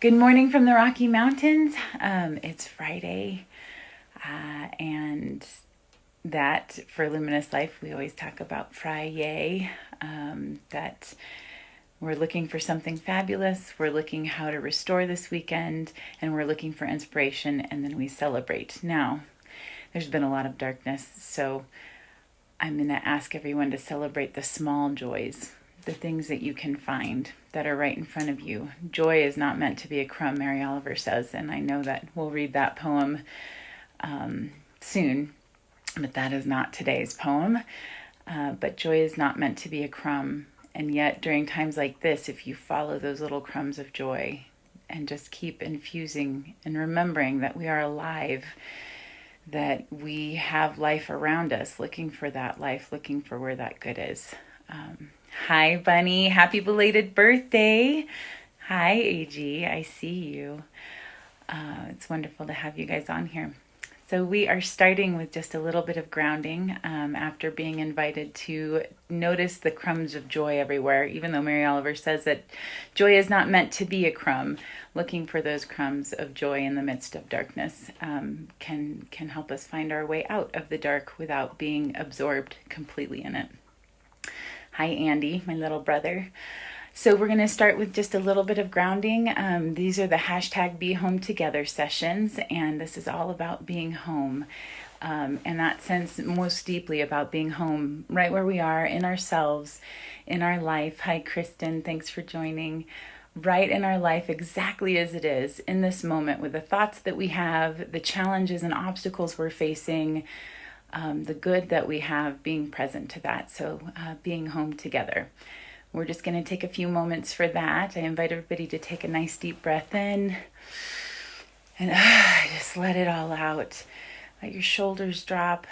Good morning from the Rocky Mountains. It's Friday, and that for Luminous Life, we always talk about Friday, that we're looking for something fabulous, we're looking how to restore this weekend, and we're looking for inspiration, and then we celebrate. Now, there's been a lot of darkness, so I'm going to ask everyone to celebrate the small joys, the things that you can find that are right in front of you. Joy is not meant to be a crumb, Mary Oliver says, and I know that we'll read that poem soon, but that is not today's poem. But joy is not meant to be a crumb, and yet during times like this, if you follow those little crumbs of joy and just keep infusing and remembering that we are alive, that we have life around us, looking for that life, looking for where that good is. Hi, Bunny. Happy belated birthday. Hi, AG. I see you. It's wonderful to have you guys on here. So we are starting with just a little bit of grounding after being invited to notice the crumbs of joy everywhere, even though Mary Oliver says that joy is not meant to be a crumb. Looking for those crumbs of joy in the midst of darkness can help us find our way out of the dark without being absorbed completely in it. Hi, Andy, my little brother. So we're going to start with just a little bit of grounding. These are the hashtag Be Home Together sessions, and this is all about being home. In that sense, most deeply about being home, right where we are, in ourselves, in our life. Hi, Kristen, thanks for joining. Right in our life, exactly as it is, in this moment, with the thoughts that we have, the challenges and obstacles we're facing, the good that we have, being present to that. So being home together. We're just going to take a few moments for that. I invite everybody to take a nice deep breath in and just let it all out. Let your shoulders drop.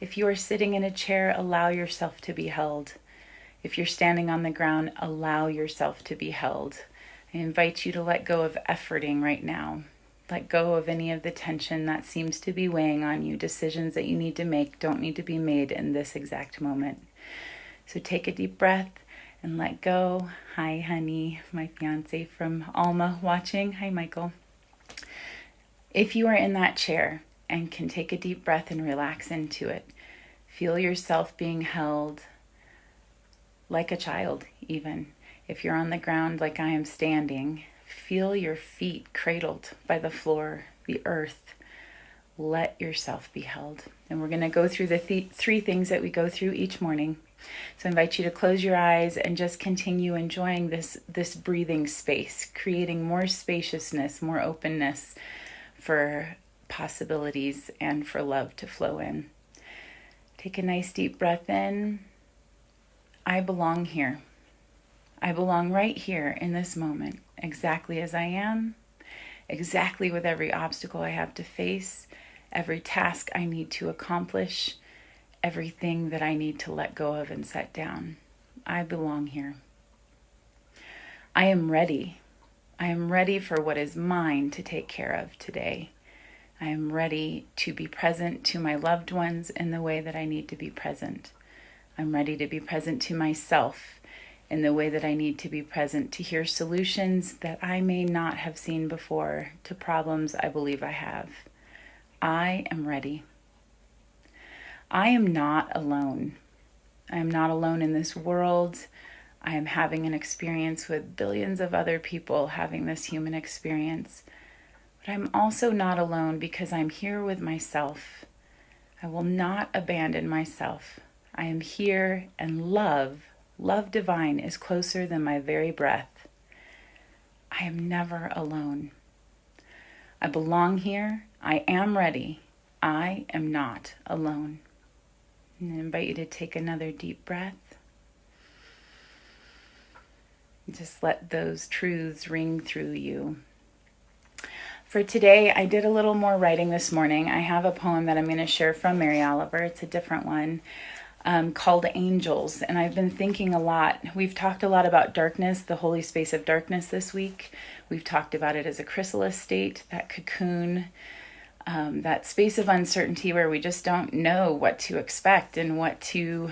If you are sitting in a chair, allow yourself to be held. If you're standing on the ground, allow yourself to be held. I invite you to let go of efforting right now. Let go of any of the tension that seems to be weighing on you. Decisions that you need to make don't need to be made in this exact moment. So take a deep breath and let go. Hi, honey, my fiance from Alma watching. Hi, Michael. If you are in that chair and can take a deep breath and relax into it, feel yourself being held like a child even. If you're on the ground like I am standing, feel your feet cradled by the floor, the earth. Let yourself be held. And we're going to go through the three things that we go through each morning. So I invite you to close your eyes and just continue enjoying this breathing space, creating more spaciousness, more openness for possibilities and for love to flow in. Take a nice deep breath in. I belong here. I belong right here in this moment, exactly as I am, exactly with every obstacle I have to face, every task I need to accomplish, everything that I need to let go of and set down. I belong here. I am ready. I am ready for what is mine to take care of today. I am ready to be present to my loved ones in the way that I need to be present. I'm ready to be present to myself in the way that I need to be present, to hear solutions that I may not have seen before to problems I believe I have. I am ready. I am not alone. I am not alone in this world. I am having an experience with billions of other people having this human experience. But I'm also not alone because I'm here with myself. I will not abandon myself. I am here, and love divine is closer than my very breath. I am never alone. I belong here. I am ready. I am not alone. And I invite you to take another deep breath. Just let those truths ring through you. For today, I did a little more writing this morning. I have a poem that I'm going to share from Mary Oliver. It's a different one. Called Angels, and I've been thinking a lot. We've talked a lot about darkness, the holy space of darkness this week. We've talked about it as a chrysalis state, that cocoon, that space of uncertainty where we just don't know what to expect and what to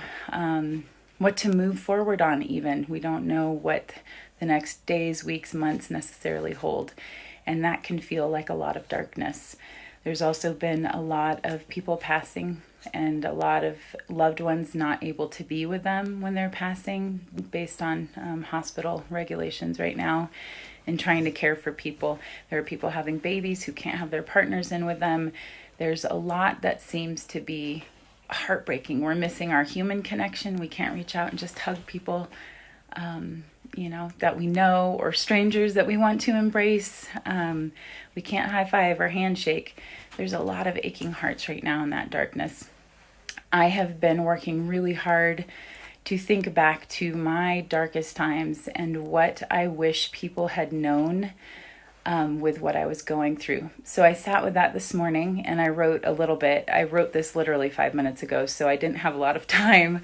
what to move forward on even. We don't know what the next days, weeks, months necessarily hold. And that can feel like a lot of darkness. There's also been a lot of people passing and a lot of loved ones not able to be with them when they're passing based on hospital regulations right now and trying to care for people. There are people having babies who can't have their partners in with them. There's a lot that seems to be heartbreaking. We're missing our human connection. We can't reach out and just hug people, that we know, or strangers that we want to embrace. We can't high five or handshake. There's a lot of aching hearts right now in that darkness. I have been working really hard to think back to my darkest times and what I wish people had known with what I was going through. So I sat with that this morning and I wrote a little bit. I wrote this literally 5 minutes ago, so I didn't have a lot of time,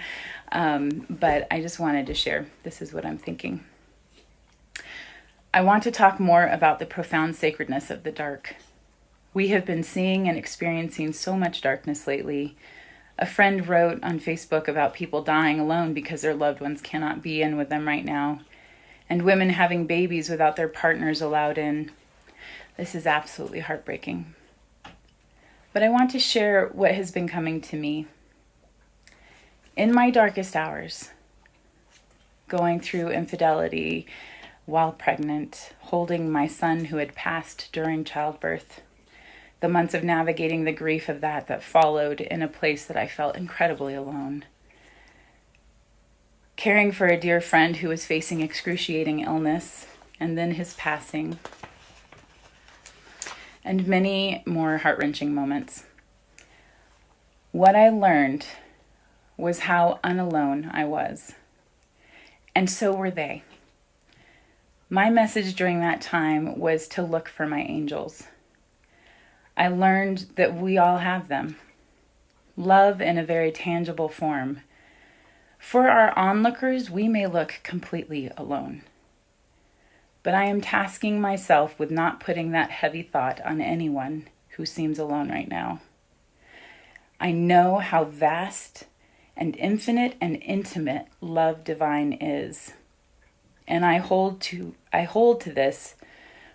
but I just wanted to share. This is what I'm thinking. I want to talk more about the profound sacredness of the dark. We have been seeing and experiencing so much darkness lately. A friend wrote on Facebook about people dying alone because their loved ones cannot be in with them right now, and women having babies without their partners allowed in. This is absolutely heartbreaking. But I want to share what has been coming to me. In my darkest hours, going through infidelity while pregnant, holding my son who had passed during childbirth, the months of navigating the grief of that followed in a place that I felt incredibly alone. Caring for a dear friend who was facing excruciating illness, and then his passing, and many more heart-wrenching moments. What I learned was how unalone I was, and so were they. My message during that time was to look for my angels. I learned that we all have them. Love in a very tangible form. For our onlookers, we may look completely alone. But I am tasking myself with not putting that heavy thought on anyone who seems alone right now. I know how vast and infinite and intimate love divine is. And I hold to this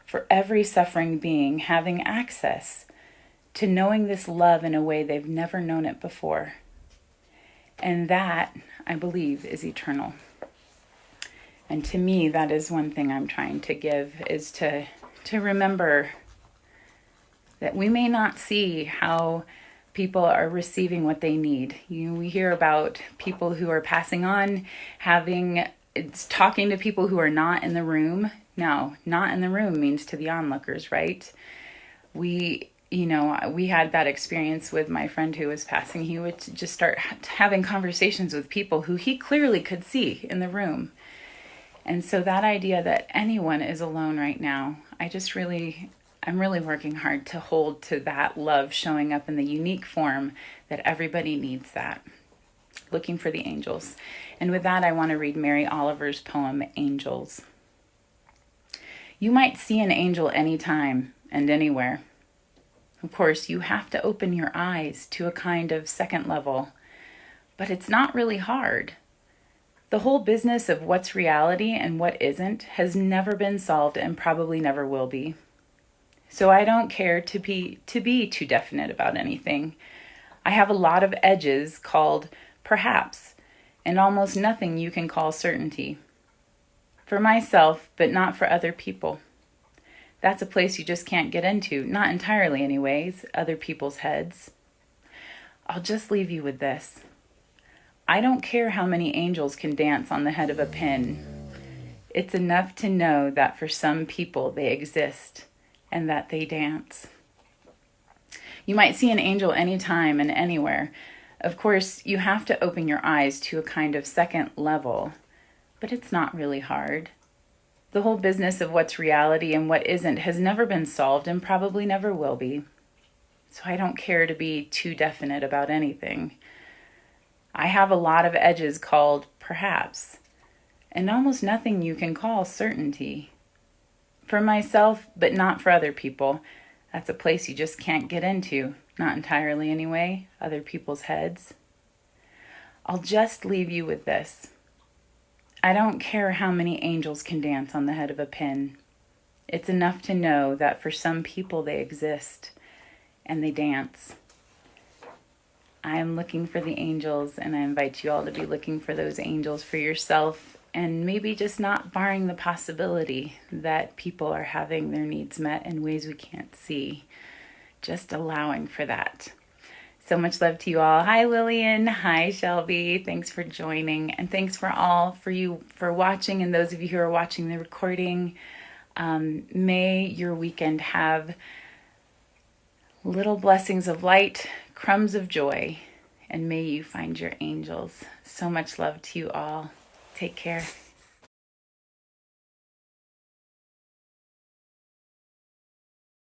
for every suffering being having access to knowing this love in a way they've never known it before. And that, I believe, is eternal. And to me, that is one thing I'm trying to give, is to remember that we may not see how people are receiving what they need. We hear about people who are passing on, talking to people who are not in the room. Now, not in the room means to the onlookers, right? We had that experience with my friend who was passing. He would just start having conversations with people who he clearly could see in the room. And so that idea that anyone is alone right now, I'm really working hard to hold to that love showing up in the unique form that everybody needs that. Looking for the angels. And with that, I want to read Mary Oliver's poem, Angels. You might see an angel anytime and anywhere. Of course, you have to open your eyes to a kind of second level, but it's not really hard. The whole business of what's reality and what isn't has never been solved and probably never will be. So I don't care to be too definite about anything. I have a lot of edges called perhaps, and almost nothing you can call certainty. For myself, but not for other people. That's a place you just can't get into, not entirely anyways, other people's heads. I'll just leave you with this. I don't care how many angels can dance on the head of a pin. It's enough to know that for some people they exist and that they dance. You might see an angel anytime and anywhere. Of course, you have to open your eyes to a kind of second level, but it's not really hard. The whole business of what's reality and what isn't has never been solved and probably never will be. So I don't care to be too definite about anything. I have a lot of edges called perhaps, and almost nothing you can call certainty. For myself, but not for other people. That's a place you just can't get into, not entirely anyway, other people's heads. I'll just leave you with this. I don't care how many angels can dance on the head of a pin. It's enough to know that for some people they exist and they dance. I am looking for the angels, and I invite you all to be looking for those angels for yourself, and maybe just not barring the possibility that people are having their needs met in ways we can't see. Just allowing for that. So much love to you all. Hi, Lillian. Hi, Shelby. Thanks for joining. And thanks for you for watching, and those of you who are watching the recording. May your weekend have little blessings of light, crumbs of joy, and may you find your angels. So much love to you all. Take care.